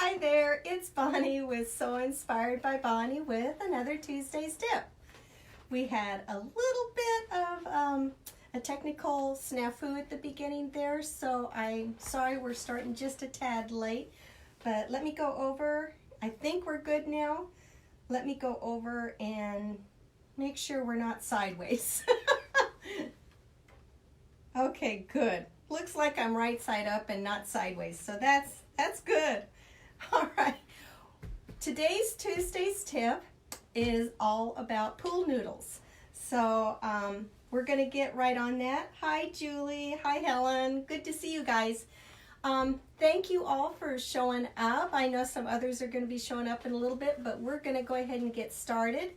Hi there, it's Bonnie with So Inspired by Bonnie with another Tuesday's tip. We had a little bit of a technical snafu at the beginning there, so I'm sorry we're starting just a tad late, but let me go over. I think we're good now. Let me go over and make sure we're not sideways. Okay, good. Looks like I'm right side up and not sideways, so that's good. All right. Today's Tuesday's tip is all about pool noodles. So we're going to get right on that. Hi, Julie. Hi, Helen. Good to see you guys. Thank you all for showing up. I know some others are going to be showing up in a little bit, but we're going to go ahead and get started.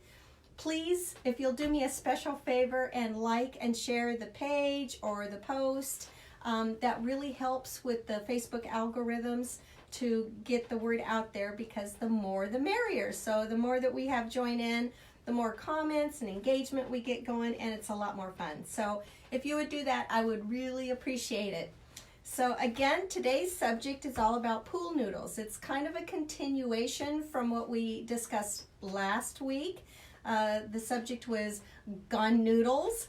Please, if you'll do me a special favor and like and share the page or the post, that really helps with the Facebook algorithms to get the word out there, because the more the merrier. So the more that we have join in, the more comments and engagement we get going, and it's a lot more fun. So if you would do that, I would really appreciate it. So again, today's subject is all about pool noodles. It's kind of a continuation from what we discussed last week. The subject was gone noodles,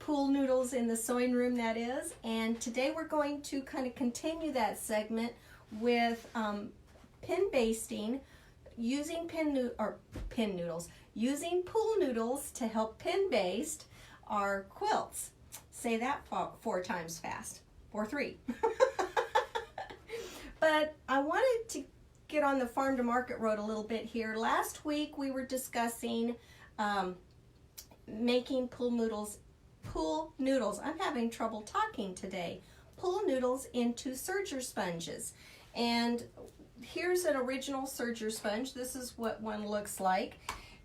pool noodles in the sewing room, that is. And today we're going to kind of continue that segment with pin basting, using using pool noodles to help pin baste our quilts. Say that 4 times fast, or 3. But I wanted to get on the farm to market road a little bit here. Last week we were discussing making pool noodles. I'm having trouble talking today. Pool noodles into serger sponges. And here's an original serger sponge. This is what one looks like.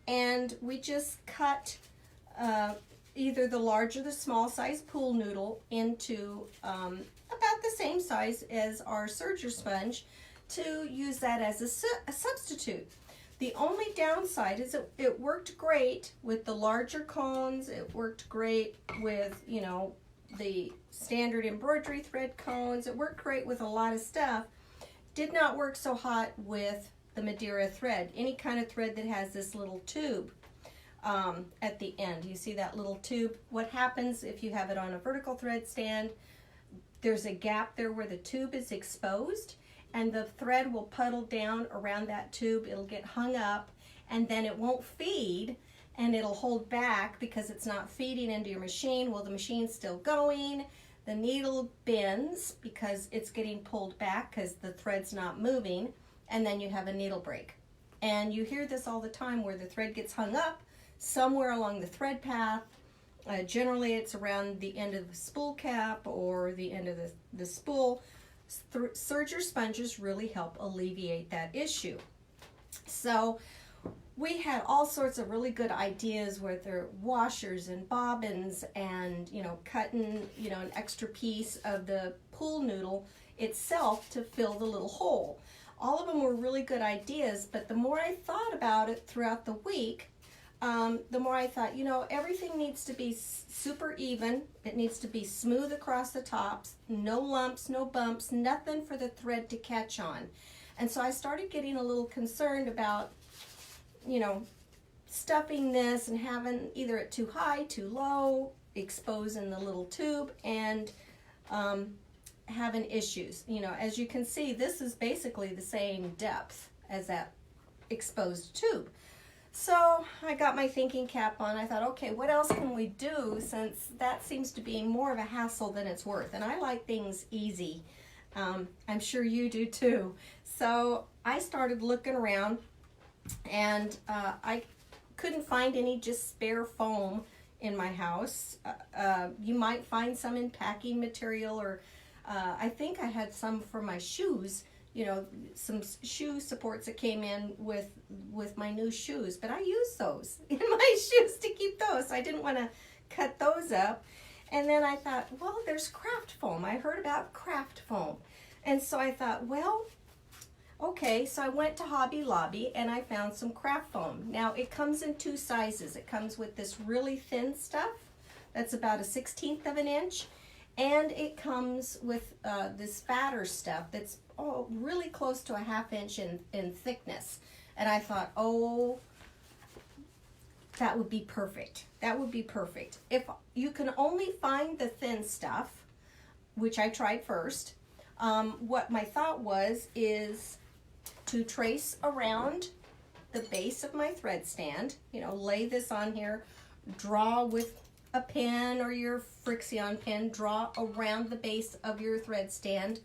And we just cut either the large or the small size pool noodle into about the same size as our serger sponge to use that as a substitute. The only downside is it worked great with the larger cones. It worked great with, you know, the standard embroidery thread cones. It worked great with a lot of stuff. Did not work so hot with the Madeira thread, any kind of thread that has this little tube at the end. You see that little tube? What happens if you have it on a vertical thread stand, there's a gap there where the tube is exposed, and the thread will puddle down around that tube. It'll get hung up, and then it won't feed, and it'll hold back because it's not feeding into your machine. Well, the machine's still going. The needle bends because it's getting pulled back because the thread's not moving, and then you have a needle break. And you hear this all the time where the thread gets hung up somewhere along the thread path. Generally it's around the end of the spool cap or the end of the spool. Serger sponges really help alleviate that issue. So we had all sorts of really good ideas with their washers and bobbins and, you know, cutting, you know, an extra piece of the pool noodle itself to fill the little hole. All of them were really good ideas, but the more I thought about it throughout the week, the more I thought, you know, everything needs to be super even. It needs to be smooth across the tops, no lumps, no bumps, nothing for the thread to catch on. And so I started getting a little concerned about, you know, stuffing this and having either it too high, too low, exposing the little tube, and having issues. You know, as you can see, this is basically the same depth as that exposed tube. So I got my thinking cap on. I thought, okay, what else can we do, since that seems to be more of a hassle than it's worth. And I like things easy. I'm sure you do too. So I started looking around, and I couldn't find any just spare foam in my house. You might find some in packing material, or I think I had some for my shoes, you know, some shoe supports that came in with my new shoes, but I used those in my shoes to keep those. So I didn't want to cut those up. And then I thought, well, there's craft foam. I heard about craft foam. And so I thought, well, okay, so I went to Hobby Lobby and I found some craft foam. Now it comes in 2 sizes. It comes with this really thin stuff that's about 1/16 of an inch, and it comes with this fatter stuff that's really close to a 1/2 inch in thickness. And I thought, oh, that would be perfect. That would be perfect. If you can only find the thin stuff, which I tried first, what my thought was is to trace around the base of my thread stand, you know, lay this on here, draw with a pen or your Frixion pen, draw around the base of your thread stand,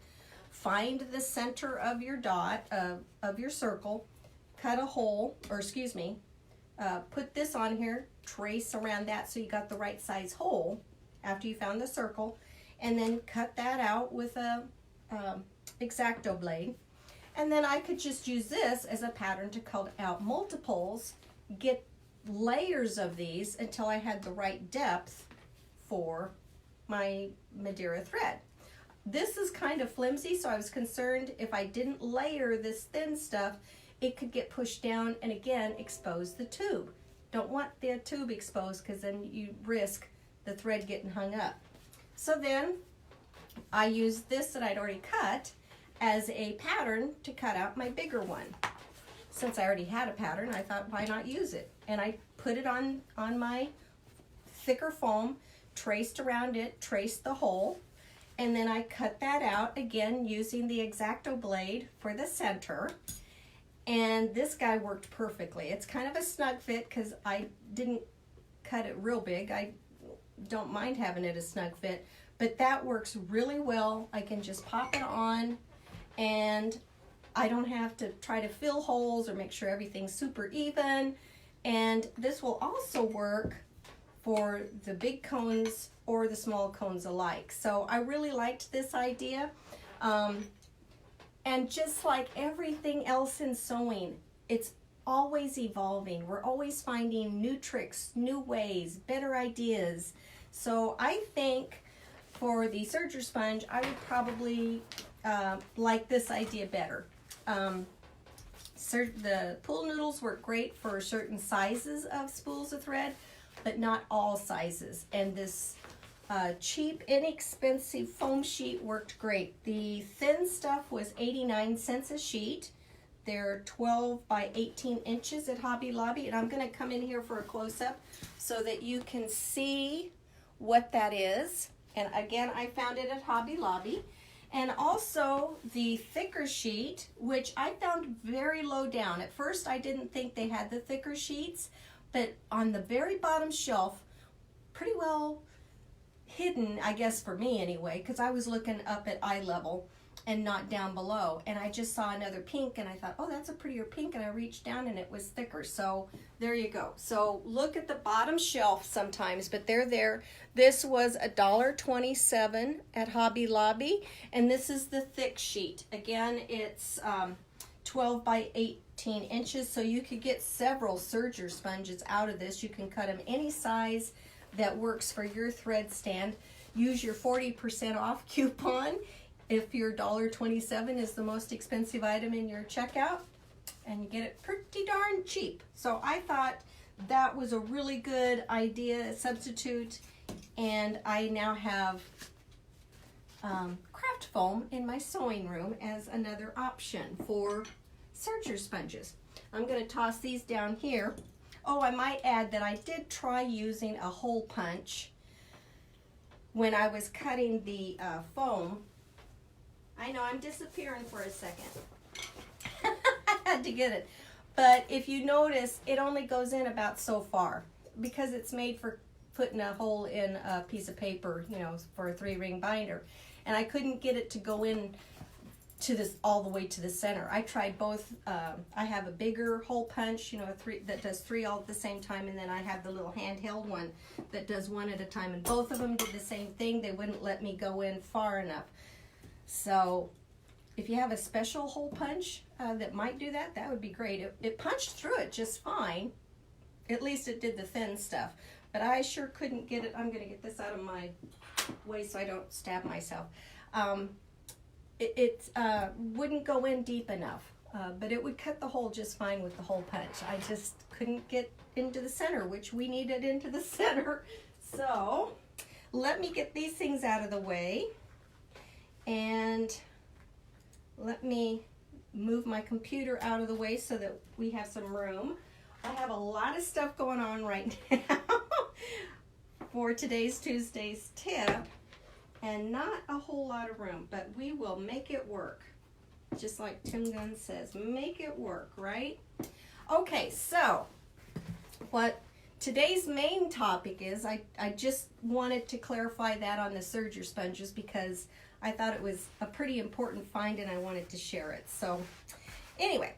find the center of your dot, of your circle, cut a hole, or excuse me, put this on here, trace around that so you got the right size hole after you found the circle, and then cut that out with a X-Acto blade. And then I could just use this as a pattern to cut out multiples, get layers of these until I had the right depth for my Madeira thread. This is kind of flimsy, so I was concerned if I didn't layer this thin stuff, it could get pushed down and again expose the tube. Don't want the tube exposed because then you risk the thread getting hung up. So then I used this that I'd already cut as a pattern to cut out my bigger one. Since I already had a pattern, I thought, why not use it? And I put it on my thicker foam, traced around it, traced the hole, and then I cut that out again using the X-Acto blade for the center. And this guy worked perfectly. It's kind of a snug fit because I didn't cut it real big. I don't mind having it a snug fit, but that works really well. I can just pop it on and I don't have to try to fill holes or make sure everything's super even. And this will also work for the big cones or the small cones alike. So I really liked this idea. And just like everything else in sewing, it's always evolving. We're always finding new tricks, new ways, better ideas. So I think for the serger sponge, I would probably like this idea better. The pool noodles work great for certain sizes of spools of thread, but not all sizes. And this cheap, inexpensive foam sheet worked great. The thin stuff was 89 cents a sheet. They're 12 by 18 inches at Hobby Lobby. And I'm going to come in here for a close-up so that you can see what that is. And again, I found it at Hobby Lobby. And also the thicker sheet, which I found very low down. At first, I didn't think they had the thicker sheets, but on the very bottom shelf, pretty well hidden, I guess for me anyway, because I was looking up at eye level and not down below. And I just saw another pink and I thought, oh, that's a prettier pink. And I reached down and it was thicker. So there you go. So look at the bottom shelf sometimes, but they're there. This was $1.27 at Hobby Lobby. And this is the thick sheet. Again, it's 12 by 18 inches. So you could get several serger sponges out of this. You can cut them any size that works for your thread stand. Use your 40% off coupon if your $1.27 is the most expensive item in your checkout, and you get it pretty darn cheap. So I thought that was a really good idea, substitute, and I now have craft foam in my sewing room as another option for serger sponges. I'm going to toss these down here. Oh, I might add that I did try using a hole punch when I was cutting the foam. I know I'm disappearing for a second. I had to get it. But if you notice, it only goes in about so far because it's made for putting a hole in a piece of paper, you know, for a 3-ring binder. And I couldn't get it to go in to this all the way to the center. I tried both. I have a bigger hole punch, you know, that does 3 all at the same time, and then I have the little handheld one that does 1 at a time. And both of them did the same thing. They wouldn't let me go in far enough. So if you have a special hole punch that might do that, that would be great. It punched through it just fine. At least it did the thin stuff. But I sure couldn't get it. I'm going to get this out of my way so I don't stab myself. It wouldn't go in deep enough, but it would cut the hole just fine with the hole punch. I just couldn't get into the center, which we needed into the center. So let me get these things out of the way. And let me move my computer out of the way so that we have some room. I have a lot of stuff going on right now for today's Tuesday's tip, and not a whole lot of room, but we will make it work. Just like Tim Gunn says, make it work, right? Okay, so what today's main topic is, I just wanted to clarify that on the serger sponges because I thought it was a pretty important find and I wanted to share it. So anyway,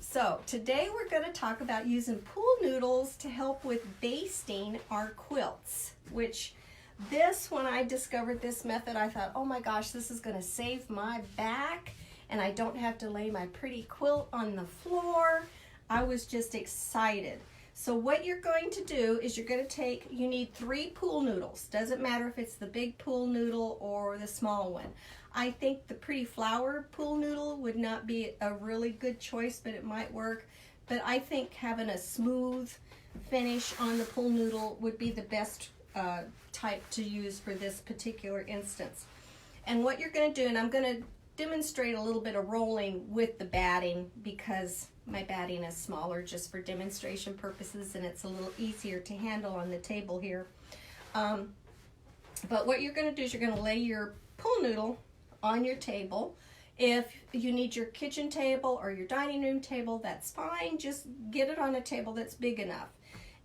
so today we're going to talk about using pool noodles to help with basting our quilts, which when I discovered this method, I thought, oh my gosh, this is going to save my back and I don't have to lay my pretty quilt on the floor. I was just excited. So what you're going to do is you need 3 pool noodles. Doesn't matter if it's the big pool noodle or the small one. I think the pretty flower pool noodle would not be a really good choice, but it might work. But I think having a smooth finish on the pool noodle would be the best type to use for this particular instance. And what you're going to do, and I'm going to demonstrate a little bit of rolling with the batting because my batting is smaller just for demonstration purposes and it's a little easier to handle on the table here. But what you're going to do is you're going to lay your pool noodle on your table. If you need your kitchen table or your dining room table, that's fine. Just get it on a table that's big enough.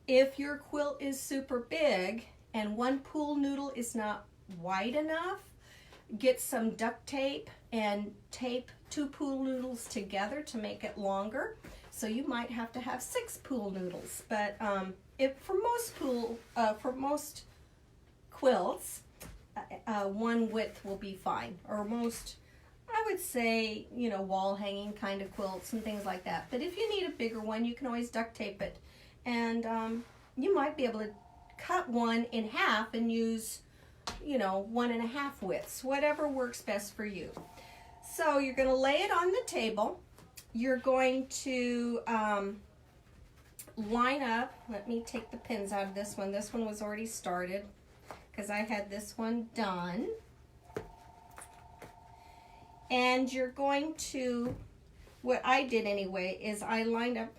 If your quilt is super big and one pool noodle is not wide enough, get some duct tape and tape 2 pool noodles together to make it longer. So you might have to have 6 pool noodles. But for most quilts, one width will be fine. Or most, I would say, wall hanging kind of quilts and things like that. But if you need a bigger one, you can always duct tape it. And you might be able to cut one in half and use 1.5 widths, whatever works best for you. So you're going to lay it on the table. You're going to line up. Let me take the pins out of this one. This one was already started because I had this one done. And you're going to, what I did anyway, is I lined up,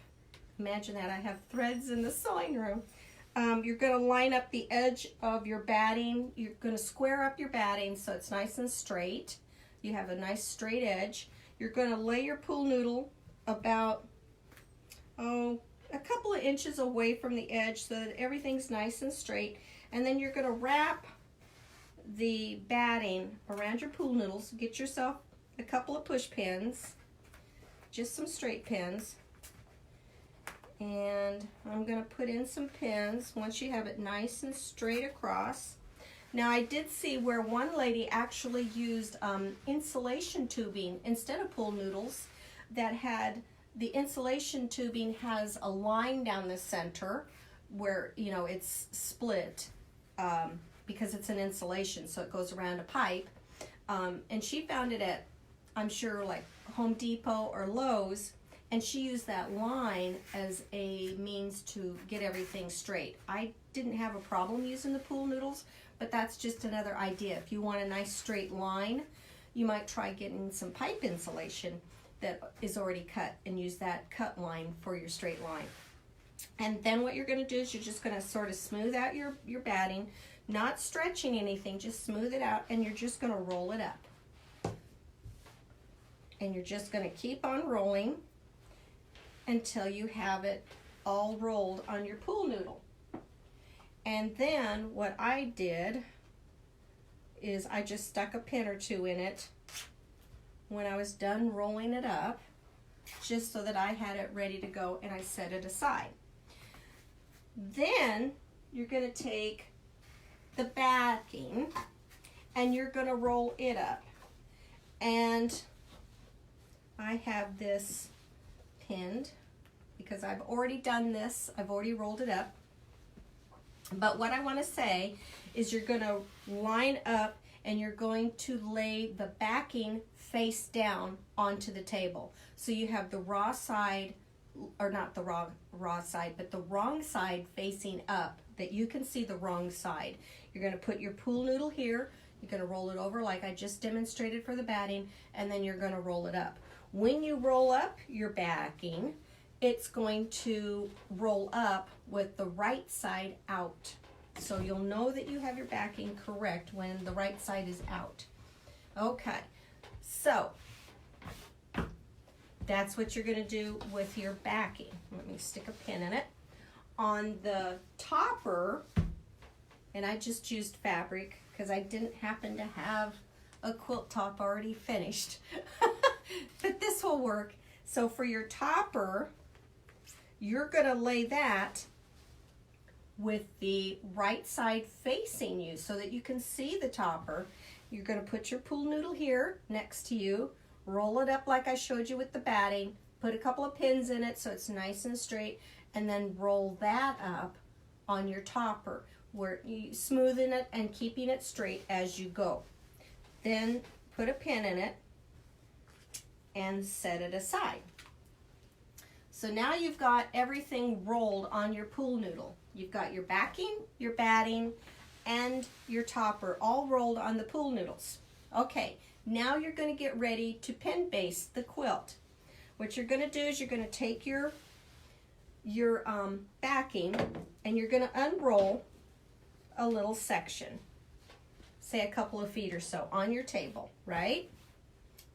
imagine that, I have threads in the sewing room. You're going to line up the edge of your batting. You're going to square up your batting so it's nice and straight. You have a nice straight edge. You're going to lay your pool noodle about a couple of inches away from the edge so that everything's nice and straight. And then you're going to wrap the batting around your pool noodles. Get yourself a couple of push pins, just some straight pins. And I'm going to put in some pins once you have it nice and straight across. Now I did see where one lady actually used insulation tubing instead of pool noodles. That had, the insulation tubing has a line down the center where it's split because it's an insulation, so it goes around a pipe. And she found it at, I'm sure, like Home Depot or Lowe's. And she used that line as a means to get everything straight. I didn't have a problem using the pool noodles, but that's just another idea. If you want a nice straight line, you might try getting some pipe insulation that is already cut and use that cut line for your straight line. And then what you're going to do is you're just going to sort of smooth out your batting, not stretching anything, just smooth it out, and you're just going to roll it up. And you're just going to keep on rolling until you have it all rolled on your pool noodle. And then what I did is I just stuck a pin or 2 in it when I was done rolling it up, just so that I had it ready to go, and I set it aside. Then you're going to take the backing and you're going to roll it up. And I have this pinned because I've already done this. I've already rolled it up. But what I want to say is you're going to line up and you're going to lay the backing face down onto the table. So you have the raw side, or not the raw side, but the wrong side facing up, that you can see the wrong side. You're going to put your pool noodle here. You're going to roll it over like I just demonstrated for the batting, and then you're going to roll it up. When you roll up your backing, it's going to roll up with the right side out. So you'll know that you have your backing correct when the right side is out. Okay, so that's what you're going to do with your backing. Let me stick a pin in it. On the topper, and I just used fabric because I didn't happen to have a quilt top already finished. But this will work. So for your topper, you're going to lay that with the right side facing you so that you can see the topper. You're going to put your pool noodle here next to you, roll it up like I showed you with the batting, put a couple of pins in it so it's nice and straight, and then roll that up on your topper, where you smoothing it and keeping it straight as you go. Then put a pin in it and set it aside. So now you've got everything rolled on your pool noodle. You've got your backing, your batting, and your topper all rolled on the pool noodles. Okay, now you're going to get ready to pin baste the quilt. What you're going to do is you're going to take your backing and you're going to unroll a little section, say a couple of feet or so, on your table, right?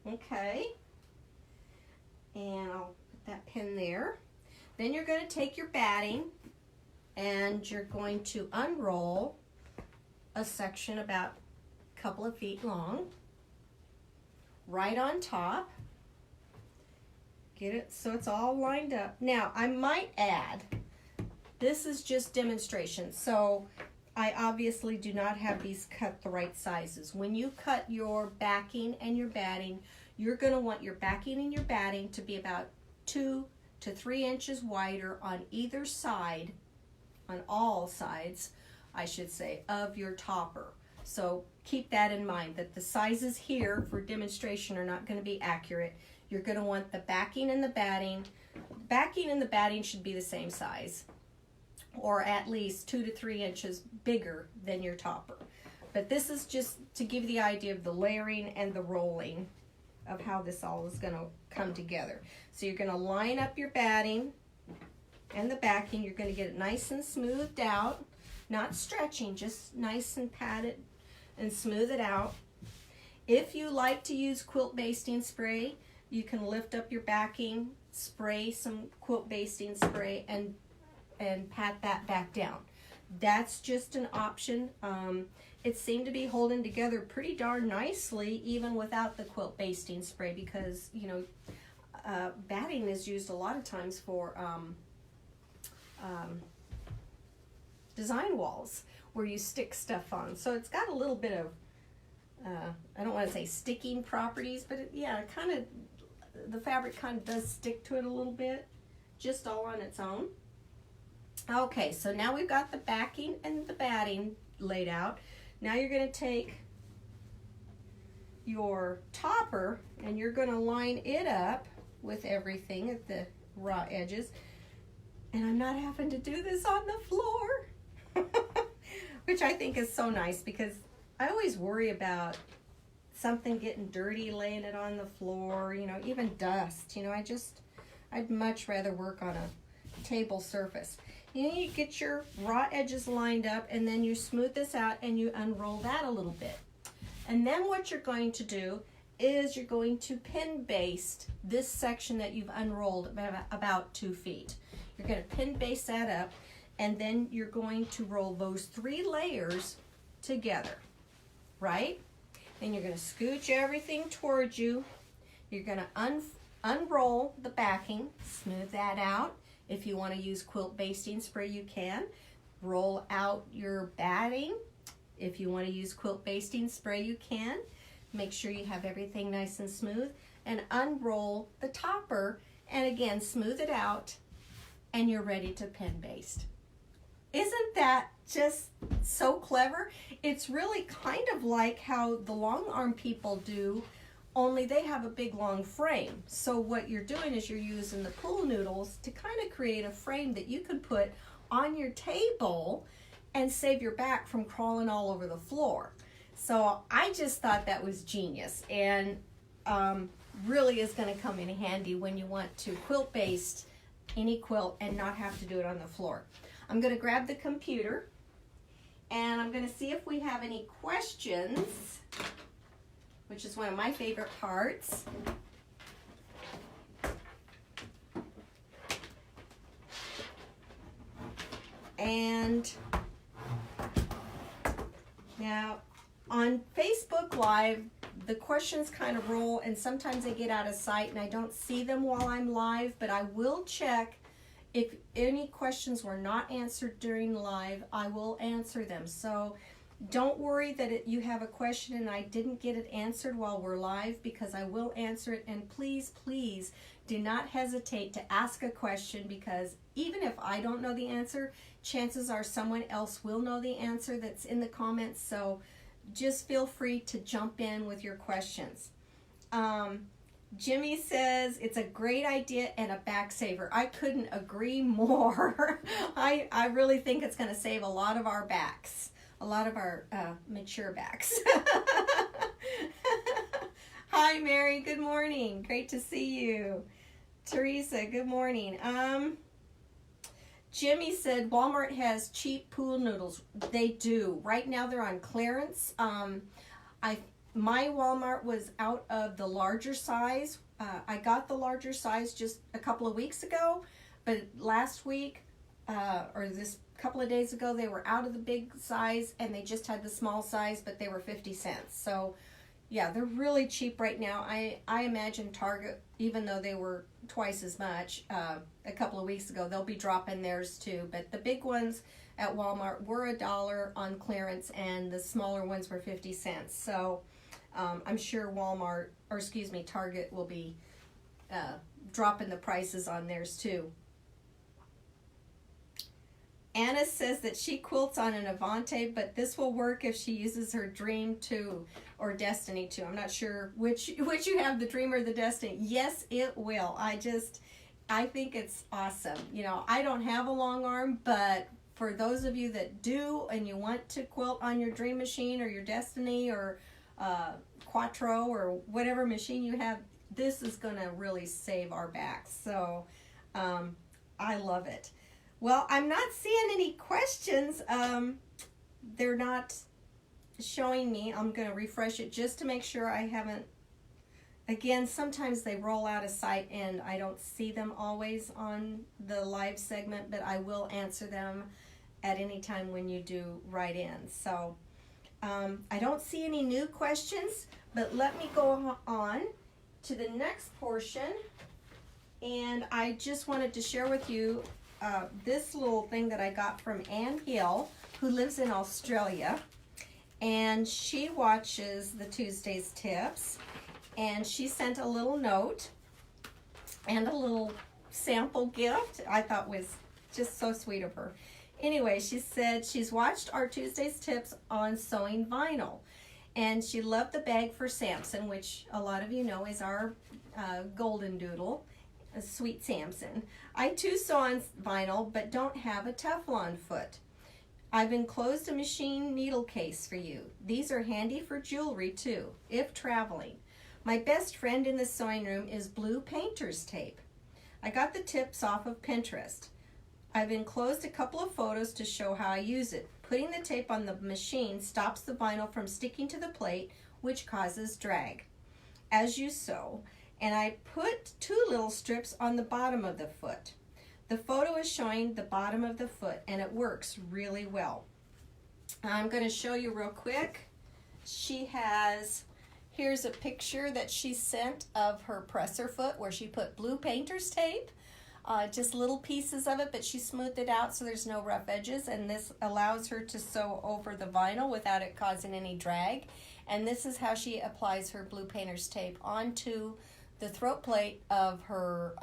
Okay, and I'll put that pin there. Then you're going to take your batting and you're going to unroll a section about a couple of feet long, right on top. Get it so it's all lined up. Now, I might add, this is just demonstration, so I obviously do not have these cut the right sizes. When you cut your backing and your batting, you're going to want your backing and your batting to be about 2 to 3 inches wider on either side, on all sides, I should say, of your topper. So keep that in mind, that the sizes here for demonstration are not going to be accurate. You're going to want the backing and the batting. Backing and the batting should be the same size, or at least 2 to 3 inches bigger than your topper. But this is just to give you the idea of the layering and the rolling of how this all is going to come together. So you're going to line up your batting and the backing. You're going to get it nice and smoothed out, not stretching, just nice and padded and smooth it out. If you like to use quilt basting spray, you can lift up your backing, spray some quilt basting spray, and pat that back down. That's just an option. It seemed to be holding together pretty darn nicely even without the quilt basting spray, because you know batting is used a lot of times for design walls where you stick stuff on. So it's got a little bit of I don't want to say sticking properties, but the fabric kind of does stick to it a little bit, just all on its own. Okay, so now we've got the backing and the batting laid out. Now you're going to take your topper and you're going to line it up with everything at the raw edges. And I'm not having to do this on the floor, which I think is so nice, because I always worry about something getting dirty, laying it on the floor, you know, even dust. You know, I'd much rather work on a table surface. You get your raw edges lined up, and then you smooth this out and you unroll that a little bit. And then what you're going to do is you're going to pin baste this section that you've unrolled about 2 feet. You're going to pin baste that up, and then you're going to roll those 3 layers together, right? Then you're going to scooch everything towards you. You're going to unroll the backing, smooth that out. If you want to use quilt basting spray, you can. Roll out your batting. If you want to use quilt basting spray, you can. Make sure you have everything nice and smooth. And unroll the topper, and again, smooth it out, and you're ready to pin baste. Isn't that just so clever? It's really kind of like how the long arm people do, only they have a big long frame. So what you're doing is you're using the pool noodles to kind of create a frame that you can put on your table and save your back from crawling all over the floor. So I just thought that was genius, and really is going to come in handy when you want to quilt baste any quilt and not have to do it on the floor. I'm going to grab the computer and I'm going to see if we have any questions, which is one of my favorite parts. And now on Facebook Live, the questions kind of roll and sometimes they get out of sight and I don't see them while I'm live, but I will check if any questions were not answered during live. I will answer them. So don't worry that you have a question and I didn't get it answered while we're live, because I will answer it. And please, please do not hesitate to ask a question, because even if I don't know the answer, chances are someone else will know the answer that's in the comments. So just feel free to jump in with your questions. Jimmy says it's a great idea and a back saver. I couldn't agree more. I really think it's going to save a lot of our backs, a lot of our mature backs. Hi, Mary. Good morning. Great to see you. Teresa, good morning. Jimmy said Walmart has cheap pool noodles. They do. Right now they're on clearance. My Walmart was out of the larger size. I got the larger size just a couple of weeks ago, but last week or this couple of days ago they were out of the big size and they just had the small size, but they were 50 cents. So yeah, they're really cheap right now. I imagine Target, even though they were twice as much a couple of weeks ago, they'll be dropping theirs too. But the big ones at Walmart were $1 on clearance and the smaller ones were 50 cents. So I'm sure Target will be dropping the prices on theirs too. Anna says that she quilts on an Avante, but this will work if she uses her Dream 2 or Destiny 2. I'm not sure which you have, the Dream or the Destiny. Yes, it will. I think it's awesome. You know, I don't have a long arm, but for those of you that do and you want to quilt on your Dream machine or your Destiny or Quattro or whatever machine you have, this is going to really save our backs. So I love it. Well, I'm not seeing any questions. They're not showing me. I'm going to refresh it just to make sure I haven't. Again, sometimes they roll out of sight and I don't see them always on the live segment, but I will answer them at any time when you do write in. So I don't see any new questions, but let me go on to the next portion. And I just wanted to share with you this little thing that I got from Ann Hill, who lives in Australia, and she watches the Tuesdays Tips, and she sent a little note and a little sample gift I thought was just so sweet of her. Anyway, she said she's watched our Tuesdays Tips on sewing vinyl, and she loved the bag for Samson, which a lot of you know is our golden doodle, a Sweet Samson. I too sew on vinyl, but don't have a Teflon foot. I've enclosed a machine needle case for you. These are handy for jewelry too, if traveling. My best friend in the sewing room is blue painter's tape. I got the tips off of Pinterest. I've enclosed a couple of photos to show how I use it. Putting the tape on the machine stops the vinyl from sticking to the plate, which causes drag as you sew. And I put 2 little strips on the bottom of the foot. The photo is showing the bottom of the foot and it works really well. I'm going to show you real quick. Here's a picture that she sent of her presser foot where she put blue painter's tape, just little pieces of it, but she smoothed it out so there's no rough edges, and this allows her to sew over the vinyl without it causing any drag. And this is how she applies her blue painter's tape onto the throat plate of her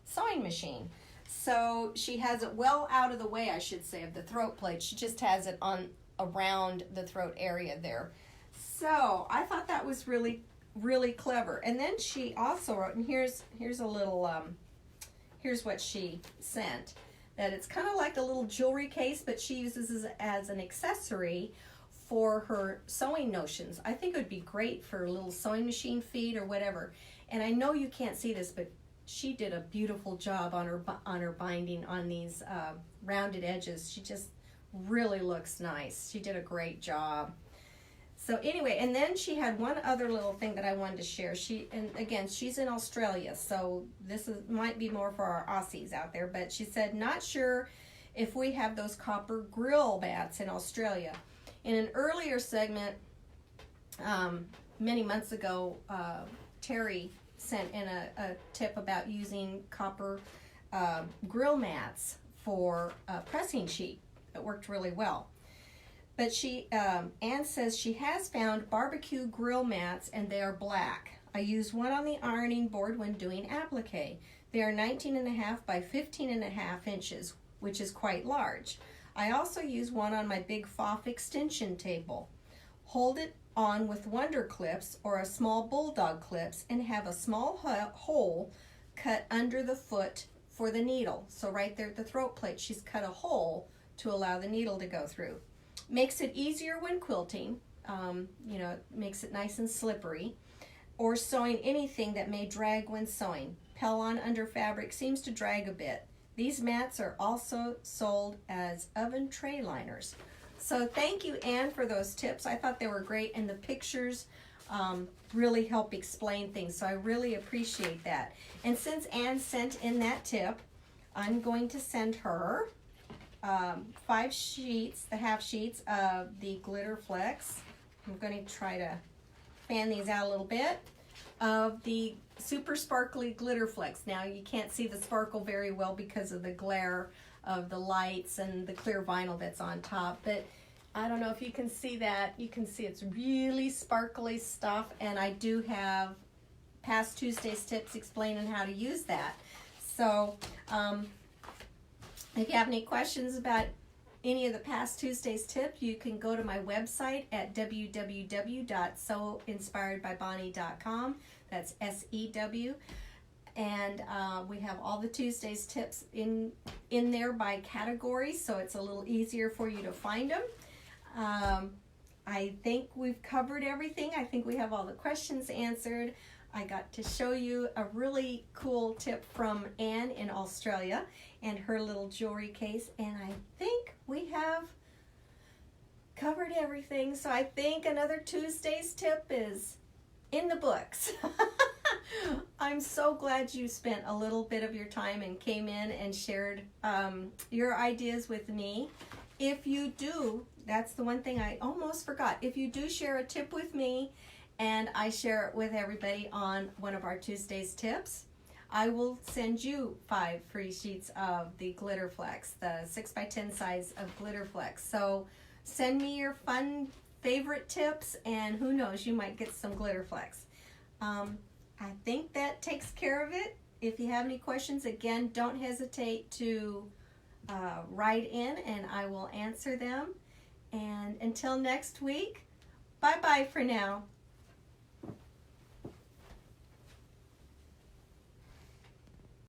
sewing machine. So she has it well out of the way, I should say, of the throat plate. She just has it on around the throat area there. So I thought that was really, really clever. And then she also wrote, and here's a little, here's what she sent, that it's kind of like a little jewelry case, but she uses it as an accessory for her sewing notions. I think it would be great for little sewing machine feet or whatever. And I know you can't see this, but she did a beautiful job on her binding on these rounded edges. She just really looks nice. She did a great job. So anyway, and then she had one other little thing that I wanted to share. And again, she's in Australia, so this might be more for our Aussies out there, but she said, not sure if we have those copper grill mats in Australia. In an earlier segment, many months ago, Terry sent in a tip about using copper grill mats for pressing sheet. It worked really well. But Anne says she has found barbecue grill mats and they are black. I use one on the ironing board when doing applique. They are 19.5 by 15.5 inches, which is quite large. I also use one on my big FOF extension table. Hold it on with Wonder clips or a small bulldog clips and have a small hole cut under the foot for the needle. So right there at the throat plate, she's cut a hole to allow the needle to go through. Makes it easier when quilting, it makes it nice and slippery, or sewing anything that may drag when sewing. Pell-on under fabric seems to drag a bit. These mats are also sold as oven tray liners. So thank you, Anne, for those tips. I thought they were great, and the pictures really help explain things, so I really appreciate that. And since Anne sent in that tip, I'm going to send her 5 sheets, the half sheets of the Glitter Flex. I'm going to try to fan these out a little bit, of the super sparkly Glitter Flex. Now you can't see the sparkle very well because of the glare of the lights and the clear vinyl that's on top, but I don't know if you can see that. You can see it's really sparkly stuff, and I do have past Tuesday's tips explaining how to use that. So if you have any questions about any of the past Tuesday's tip, you can go to my website at www.sewinspiredbybonnie.com. That's SEW. And we have all the Tuesday's tips in there by category, so it's a little easier for you to find them. I think we've covered everything. I think we have all the questions answered. I got to show you a really cool tip from Anne in Australia and her little jewelry case, and I think we have covered everything. So I think another Tuesday's tip is in the books. I'm so glad you spent a little bit of your time and came in and shared your ideas with me. If you do, that's the one thing I almost forgot. If you do share a tip with me and I share it with everybody on one of our Tuesday's tips, I will send you 5 free sheets of the Glitter Flex, the 6x10 size of Glitter Flex. So send me your fun favorite tips, and who knows, you might get some Glitter Flex. I think that takes care of it. If you have any questions, again, don't hesitate to write in and I will answer them. And until next week, bye-bye for now.